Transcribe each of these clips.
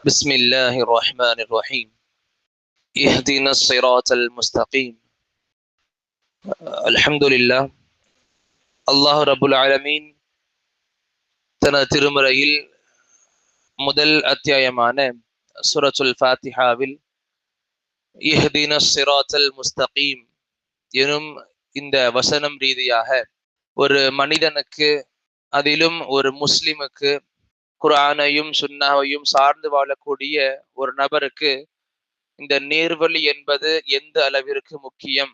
بسم الله الرحمن الرحيم اهدنا الصراط المستقيم. الحمد لله. அல்லாஹ் ரபுல் ஆலமீன் தனது திருமறையில் முதல் அத்தியாயமான சூரத்துல் ஃபாத்திஹாவில் இஹ்தின ஸிராத்தல் முஸ்தகீம் எனும் இந்த வசனம் ரீதியாக ஒரு மனிதனுக்கு, அதிலும் ஒரு முஸ்லிமுக்கு, குர்ஆனையும் சுன்னாவையும் சார்ந்து வாழக்கூடிய ஒரு நபருக்கு இந்த நேர்வழி என்பது எந்த அளவிற்கு முக்கியம்.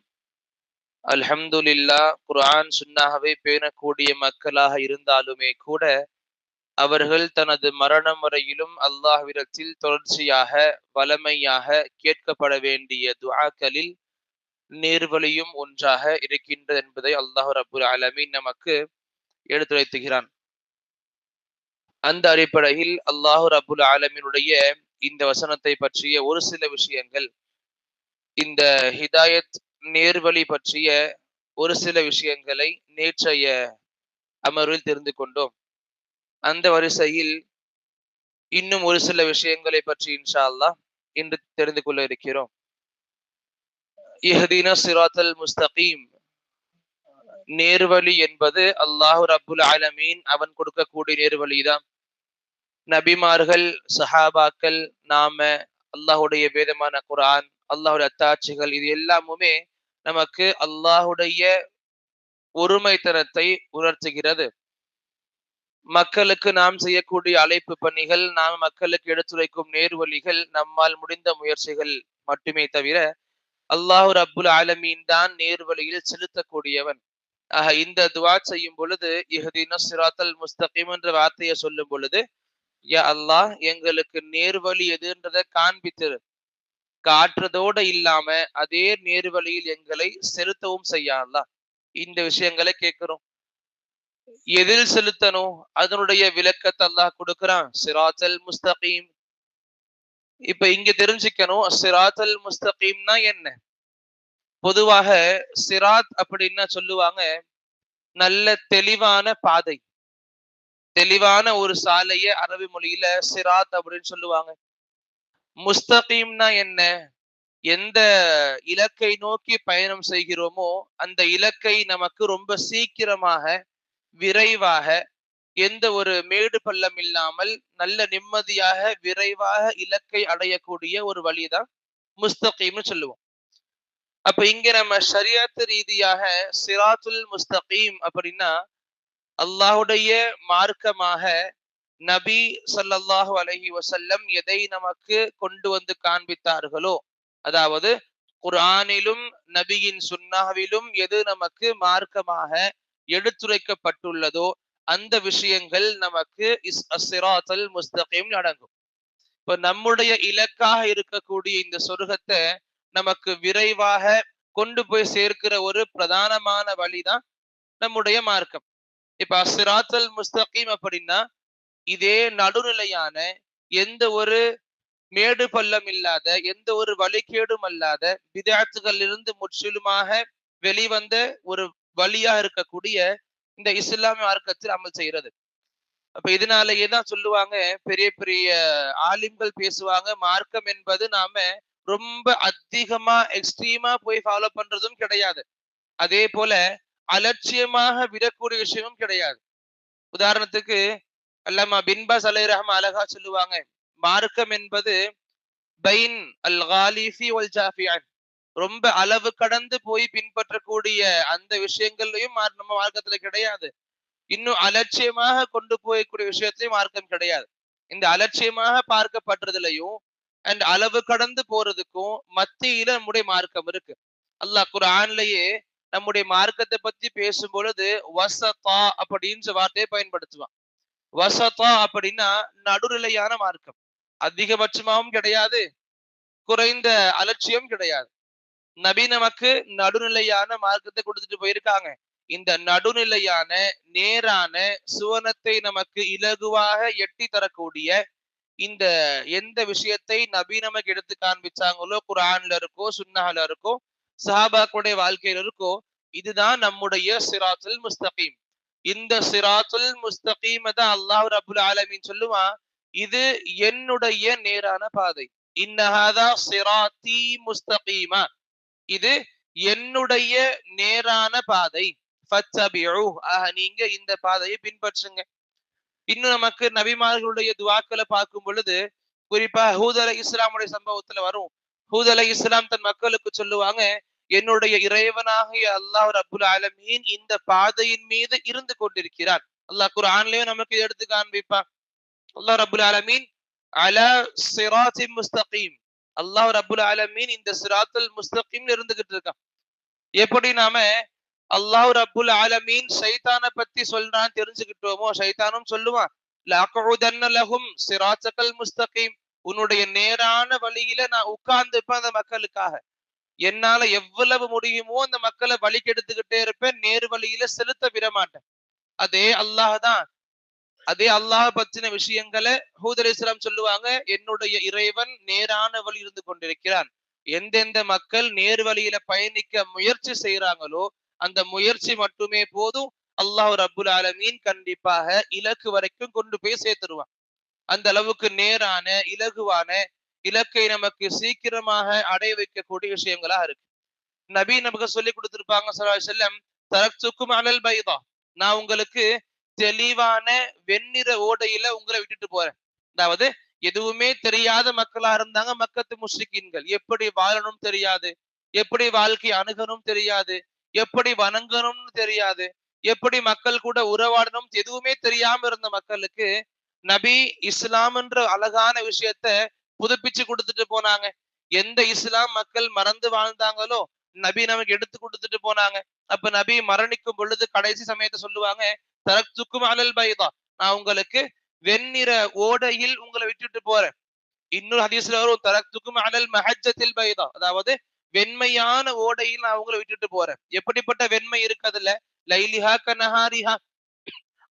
அல்ஹம்துலில்லா, குர்ஆன் சுன்னாவை பேணக்கூடிய மக்களாக இருந்தாலுமே கூட அவர்கள் தனது மரணம் வரையிலும் அல்லாஹ்விடத்தில் தொடர்ச்சியாக வளமையாக கேட்கப்பட வேண்டிய துஆக்களில் நேர்வழியும் ஒன்றாக இருக்கின்றது என்பதை அல்லாஹ் ரப்புல் ஆலமீன் நமக்கு எடுத்துரைத்துகிறான். அந்த அடிப்படையில் அல்லாஹ் ரப்புல் ஆலமீனுடைய இந்த வசனத்தை பற்றிய ஒரு சில விஷயங்கள், இந்த ஹிதாயத் நேர்வழி பற்றிய ஒரு சில விஷயங்களை நேற்றைய அமர்வில் தெரிந்து கொண்டோம். அந்த வரிசையில் இன்னும் ஒரு சில விஷயங்களை பற்றி இன்ஷா அல்லாஹ் இன்று தெரிந்து கொள்ள இருக்கிறோம். இஹ்தின ஸிராத்தல் முஸ்தகீம், நேர்வழி என்பது அல்லாஹ் ரப்புல் ஆலமீன் அவன் கொடுக்கக்கூடிய நேர்வழிதான். நபிமார்கள், சஹாபாக்கள், நாம, அல்லாஹுடைய வேதமான குர்ஆன், அல்லாஹுடைய அத்தாட்சிகள், இது எல்லாமுமே நமக்கு அல்லாஹுடைய ஒருமைத்தனத்தை உணர்த்துகிறது. மக்களுக்கு நாம் செய்யக்கூடிய அழைப்பு பணிகள், நாம் மக்களுக்கு எடுத்துரைக்கும் நேர்வழிகள் நம்மால் முடிந்த முயற்சிகள் மட்டுமே தவிர அல்லாஹ் ரப்புல் ஆலமீன் தான் நேர்வழியில் செலுத்தக்கூடியவன். ஆக இந்த துஆ செய்யும் பொழுது இஹ்தின ஸிராத்தல் முஸ்தகீம் என்ற வார்த்தையை சொல்லும் பொழுது, யா அல்லாஹ் எங்களுக்கு நேர்வழி எதுன்றதை காண்பித்திரு, காட்டுறதோட இல்லாம அதே நேர்வழியில் எங்களை செலுத்தவும் செய்யா அல்லாஹ். இந்த விஷயங்களை கேட்கிறோம். எதில் செலுத்தணும், அதனுடைய விளக்கத்தை அல்லாஹ் கொடுக்கிறான். சிராத்தல் முஸ்தகீம். இப்ப இங்க தெரிஞ்சுக்கணும், சிராத்தல் முஸ்தகீம்னா என்ன. பொதுவாக சிராத் அப்படின்னா சொல்லுவாங்க, நல்ல தெளிவான பாதை, தெளிவான ஒரு சாலைய அரபி மொழியில சிராத் அப்படின்னு சொல்லுவாங்க. முஸ்தகீம்னா என்ன, எந்த இலக்கை நோக்கி பயணம் செய்கிறோமோ அந்த இலக்கை நமக்கு ரொம்ப சீக்கிரமாக, விரைவாக, எந்த ஒரு மேடு பள்ளம் இல்லாமல் நல்ல நிம்மதியாக விரைவாக இலக்கை அடையக்கூடிய ஒரு வழிதான் முஸ்தகீம்னு சொல்லுவோம். அப்ப இங்க நம்ம ஷரியத் ரீதியாக சிராத்துல் முஸ்தகீம் அப்படின்னா அல்லாஹுடைய மார்க்கமாக நபி ஸல்லல்லாஹு அலைஹி வஸல்லம் எதை நமக்கு கொண்டு வந்து காண்பித்தார்களோ, அதாவது குர்ஆனிலும் நபியின் சுன்னாவிலும் எது நமக்கு மார்க்கமாக எடுத்துரைக்கப்பட்டுள்ளதோ அந்த விஷயங்கள் நமக்கு அஸ்ஸிராத்தல் முஸ்தகீம் அடங்கும். இப்ப நம்முடைய இலக்காக இருக்கக்கூடிய இந்த சொர்க்கத்தை நமக்கு விரைவாக கொண்டு போய் சேர்க்கிற ஒரு பிரதானமான வழிதான் நம்முடைய மார்க்கம். இப்ப அஸ்ஸிராத்தல் முஸ்தகீம் அப்படின்னா இதே நடுநிலையான, எந்த ஒரு மேடு பள்ளம் இல்லாத, எந்த ஒரு வழிகேடும் அல்லாத, பிதஅத்துகளிலிருந்து முற்றிலுமாக வெளிவந்த ஒரு வழியா இருக்கக்கூடிய இந்த இஸ்லாமிய மார்க்கத்தில் அமல் செய்யறது. அப்ப இதனாலேயே தான் சொல்லுவாங்க, பெரிய பெரிய ஆலிம்கள் பேசுவாங்க, மார்க்கம் என்பது நாம ரொம்ப அதிகமா எக்ஸ்ட்ரீமா போய் ஃபாலோ பண்றதும் கிடையாது, அதே போல அலட்சியமாக விடக்கூடிய விஷயமும் கிடையாது. உதாரணத்துக்கு அல்லாமா பின்பாஸ் அலைஹி ரஹ்மா அழகா சொல்லுவாங்க, மார்க்கம் என்பது பைன் அல் காலிஃபி வல் ஜாஃபியான், ரொம்ப அளவு கடந்து போய் பின்பற்றக்கூடிய அந்த விஷயங்கள்லயும் நம்ம மார்க்கத்துல கிடையாது, இன்னும் அலட்சியமாக கொண்டு போயக்கூடிய விஷயத்திலையும் மார்க்கம் கிடையாது. இந்த அலட்சியமாக பார்க்கப்படுறதுலையும் அண்ட் அளவு கடந்து போறதுக்கும் மத்தியில நம்முடைய மார்க்கம் இருக்கு. அல்லாஹ் குர்ஆன்லயே நம்முடைய மார்க்கத்தை பத்தி பேசும் பொழுது வஸதா அப்படின்ற வார்த்தையை பயன்படுத்துவான். வஸதா அப்படின்னா நடுநிலையான மார்க்கம், அதிகபட்சமாவும் கிடையாது, குறைந்த அலட்சியம் கிடையாது. நபி நமக்கு நடுநிலையான மார்க்கத்தை கொடுத்துட்டு போயிருக்காங்க. இந்த நடுநிலையான, நேரான, சுவனத்தை நமக்கு இலகுவாக எட்டி தரக்கூடிய இந்த எந்த விஷயத்தை நபி நமக்கு எடுத்து காண்பிச்சாங்களோ, குர்ஆன்ல இருக்கோ, சுன்னால இருக்கோ, சஹாபாக்களுடைய வாழ்க்கையில இருக்கோ, இதுதான் நம்முடைய சிராத்துல் முஸ்தகீம். இந்த சிராத்துல் முஸ்தகீம் தான் அல்லாஹ் ரப்புல் ஆலமீன் சொல்லுவான், இது என்னுடைய நேரான பாதை. இன்னஹாதா சிராத்தி முஸ்தகீமா, இது என்னுடைய நேரான பாதை. ஃபத்தபிஉ, நீங்க இந்த பாதையை பின்பற்றுங்க. இன்னும் நமக்கு நபிமார்களுடைய துவாக்களை பார்க்கும் பொழுது, குறிப்பா ஹூத் அலை இஸ்லாமுடைய சம்பவத்துல வரும். ஹூத் அலை இஸ்லாம் தன் மக்களுக்கு சொல்லுவாங்க, என்னுடைய இறைவனாகிய அல்லாஹ் ரப்புல் ஆலமீன் இந்த பாதையின் மீது இருந்து கொண்டிருக்கிறார். அல்லாஹ் குர்ஆன்லயும் நமக்கு எடுத்து காண்பிப்பான். அல்லாஹ் ரப்புல் ஆலமீன் அலா சிராத்தின் முஸ்தகீம், அல்லாஹ் ரப்புல் ஆலமீன் இந்த சிராத்துல் முஸ்தகீம் இருந்துகிட்டு இருக்கான். எப்படி நாம அல்லாஹ் ரப்புல் ஆலமீன் ஷைத்தானை பத்தி சொல்றான்னு தெரிஞ்சுக்கிட்டோமோ, ஷைத்தானும் சொல்லுவான், லஅக்உதன்ன லஹும் சிராத்தகல் முஸ்தகீம், உன்னுடைய நேரான வழியில நான் உட்கார்ந்துப்பேன் அந்த மக்களுக்காக. என்னால எவ்வளவு முடியுமோ அந்த மக்களை வழி கெடுத்துக்கிட்டே இருப்பேன், நேர் வழியில செலுத்த விட மாட்டேன். அதே அல்லாஹ் தான். அதே அல்லாஹ் பத்தின விஷயங்களை ஹூத் அலைஹிஸ்ஸலாம் சொல்லுவாங்க, என்னுடைய இறைவன் நேரான வழி இருந்து கொண்டிருக்கிறான். எந்தெந்த மக்கள் நேர் வழியில பயணிக்க முயற்சி செய்யறாங்களோ அந்த முயற்சி மட்டுமே போதும், அல்லாஹ் ரப்புல் ஆலமீன் கண்டிப்பாக இலக்கு வரைக்கும் கொண்டு போய் சேர்த்துருவான். அந்த அளவுக்கு நேரான இலகுவான இலக்கை நமக்கு சீக்கிரமாக அடைய வைக்கக்கூடிய விஷயங்களா இருக்கு. நபி நமக்கு சொல்லி கொடுத்திருப்பாங்க ஸல்லல்லாஹு அலைஹி வஸல்லம், தரக்துக்கும் அலல் பைதா, நான் உங்களுக்கு தெளிவான வெண்ணிற ஓடையில உங்களை விட்டுட்டு போறேன். அதாவது எதுவுமே தெரியாத மக்களா இருந்தாங்க மக்கத்து முஷ்ரிக்கீன்கள். எப்படி வாழணும் தெரியாது, எப்படி வாழ்க்கை அணுகணும் தெரியாது, எப்படி வணங்கணும்னு தெரியாது, எப்படி மக்கள் கூட உறவாடணும் எதுவுமே தெரியாம இருந்த மக்களுக்கு நபி இஸ்லாம் என்ற அழகான விஷயத்த புதுப்பிச்சு கொடுத்துட்டு போனாங்க. எந்த இஸ்லாம் மக்கள் மறந்து வாழ்ந்தாங்களோ நபி நமக்கு எடுத்து கொடுத்துட்டு போனாங்க. அப்ப நபி மரணிக்கும் பொழுது கடைசி சமயத்தை சொல்லுவாங்க, தரக்துக்கும் அலல் பைதா, நான் உங்களுக்கு வெண்ணிற ஓடையில் உங்களை விட்டுட்டு போறேன். இன்னொரு ஹதீஸ்ல வரும், தரக்துக்கும் அலல் மஹஜ்ஜத்தில் பைதா, அதாவது வெண்மையான ஓடையில் நான் உங்களை விட்டுட்டு போறேன். எப்படிப்பட்ட வெண்மை இருக்கு அதுல, லைலிஹா கனஹாரிஹா,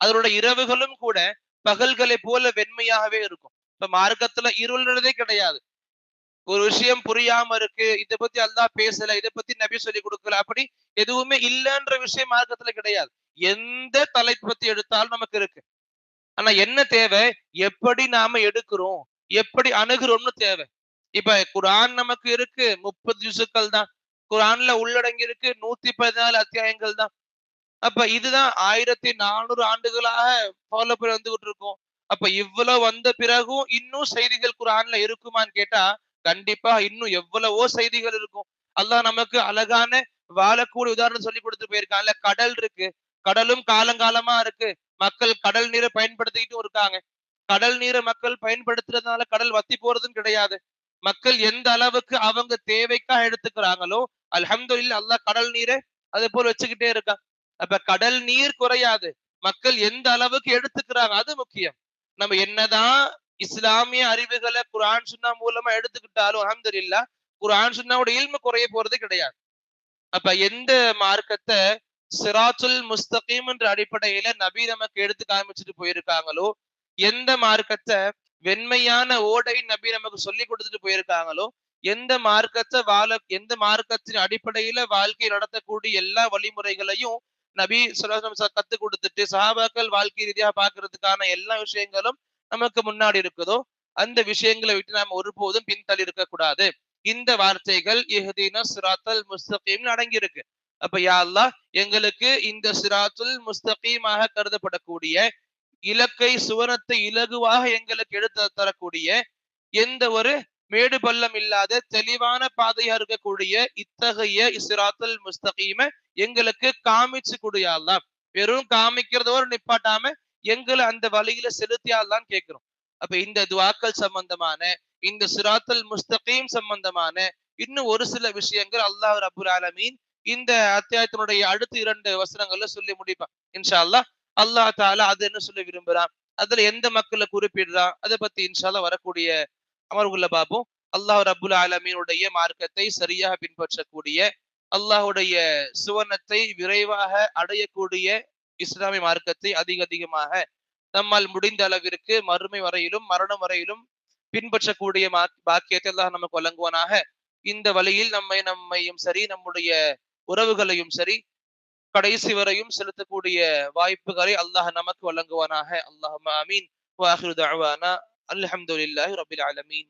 அதனுடைய இரவுகளும் கூட பகல்களை போல வெண்மையாகவே இருக்கும். இப்ப மார்க்கத்துல இருள்ன்றதே கிடையாது. ஒரு விஷயம் புரியாம இருக்கு, இதை பத்தி அல்லாஹ் பேசல, இதை பத்தி நபி சொல்லி கொடுக்கல, அப்படி எதுவுமே இல்லைன்ற விஷயம் மார்க்கத்துல கிடையாது. எந்த தலைப்பு பத்தி எடுத்தாலும் நமக்கு இருக்கு. ஆனா என்ன தேவை, எப்படி நாம எடுக்கிறோம், எப்படி அணுகிறோம்னு தேவை. இப்ப குர்ஆன் நமக்கு இருக்கு 30 ஜுசுக்கள் தான். குர்ஆன்ல உள்ளடங்கி இருக்கு 114 அத்தியாயங்கள் தான். அப்ப இதுதான் 1400 ஆண்டுகளாக ஃபாலோ பண்ணி வந்துகிட்டு இருக்கோம். அப்ப இவ்வளவு வந்த பிறகும் இன்னும் செய்திகள் குர்ஆன்ல இருக்குமான்னு கேட்டா கண்டிப்பா இன்னும் எவ்வளவோ செய்திகள் இருக்கும். அல்லாஹ் நமக்கு அழகான வாழக்கூடிய உதாரணம் சொல்லி கொடுத்து போயிருக்கான்ல. கடல் இருக்கு, கடலும் காலங்காலமா இருக்கு, மக்கள் கடல் நீரை பயன்படுத்திக்கிட்டும் இருக்காங்க. கடல் நீரை மக்கள் பயன்படுத்துறதுனால கடல் வத்தி போறதும் கிடையாது. மக்கள் எந்த அளவுக்கு அவங்க தேவைக்காக எடுத்துக்கிறாங்களோ அல்ஹம்துலில்லாஹ், அல்லாஹ் கடல் நீரை அதே போல வச்சுக்கிட்டே இருக்கான். அப்ப கடல் நீர் குறையாது, மக்கள் எந்த அளவுக்கு எடுத்துக்கிறாங்க அது முக்கியம். நம்ம என்னதான் இஸ்லாமிய அறிவுகளை குர்ஆன் சுன்னா மூலமா எடுத்துக்கிட்டாலும் அல்ஹம்துலில்லாஹ் குர்ஆன் சுன்னாவோட இல்மு குறைய போறது கிடையாது. அப்ப எந்த மார்க்கத்தை சிராத்துல் முஸ்தகீம் என்ற அடிப்படையில நபி நமக்கு எடுத்து காமிச்சிட்டு போயிருக்காங்களோ, எந்த மார்க்கத்தை வெண்மையான ஓடை நபி நமக்கு சொல்லி கொடுத்துட்டு போயிருக்காங்களோ, எந்த மார்க்கத்தின் அடிப்படையில வாழ்க்கை நடத்தக்கூடிய எல்லா வழிமுறைகளையும் நபி ஸல்லல்லாஹு அலைஹி வஸல்லம் கத்து கொடுத்துட்டு சஹாபாக்கள் வாழ்க்கை ரீதியா பாக்குறதுக்கான எல்லா விஷயங்களும் நமக்கு முன்னாடி இருக்குதோ அந்த விஷயங்களை விட்டு நாம ஒருபோதும் பின்தள்ளி இருக்க கூடாது. இந்த வார்த்தைகள் இஹ்தின சிராத்தல் முஸ்தகீம் அடங்கி இருக்கு. அப்ப யா அல்லாஹ், எங்களுக்கு இந்த சிராத்துல் முஸ்தகீமாக கருதப்படக்கூடிய இலக்கை சுவனத்தை இலகுவாக எங்களுக்கு எடுத்து தரக்கூடிய எந்த ஒரு மேடு பள்ளம் இல்லாத தெளிவான பாதையா இருக்கக்கூடிய இத்தகைய சிராத்துல் முஸ்தகீம எங்களுக்கு காமிச்சு கொடு யா அல்லாஹ். வெறும் காமிக்கிறதோடு நிப்பாட்டாம எங்களை அந்த வழியில செலுத்தியாதான் கேட்கிறோம். அப்ப இந்த துவாக்கள் சம்பந்தமான, இந்த சிராத்துல் முஸ்தகீம் சம்பந்தமான இன்னும் ஒரு சில விஷயங்கள் அல்லாஹ் ரப்புல் ஆலமீன் இந்த அத்தியாயத்தினுடைய அடுத்த 2 வசனங்கள்ல சொல்லி முடிப்பான் இன்ஷா அல்லாஹ். அல்லாஹ் தஆலா அது என்ன சொல்ல விரும்புறான், அதுல எந்த மக்களை குறிப்பிடுறான், அதை பத்தி இன்ஷா அல்லாஹ் வரக்கூடிய அமர்வுள்ள பார்ப்போம். அல்லாஹ் ரப்புல் ஆலமீனுடைய மார்க்கத்தை சரியாக பின்பற்றக்கூடிய, அல்லாஹுடைய சுவனத்தை விரைவாக அடையக்கூடிய இஸ்லாமிய மார்க்கத்தை அதிகமாக நம்மால் முடிந்த அளவிற்கு மறுமை வரையிலும் மரணம் வரையிலும் பின்பற்றக்கூடிய பாக்கியத்தை அல்லாஹ் நமக்கு வழங்குவானாக. இந்த வழியில் நம்மையும் சரி, நம்முடைய உறவுகளையும் சரி, கடைசி வரையும் செலுத்தக்கூடிய வாய்ப்புகளை அல்லாஹ் நமக்கு வழங்குவானாக. அல்லாஹும்ம ஆமீன். வ ஆகிரு தஅவானா அல்ஹம்துலில்லாஹி ரப்பில் ஆலமீன்.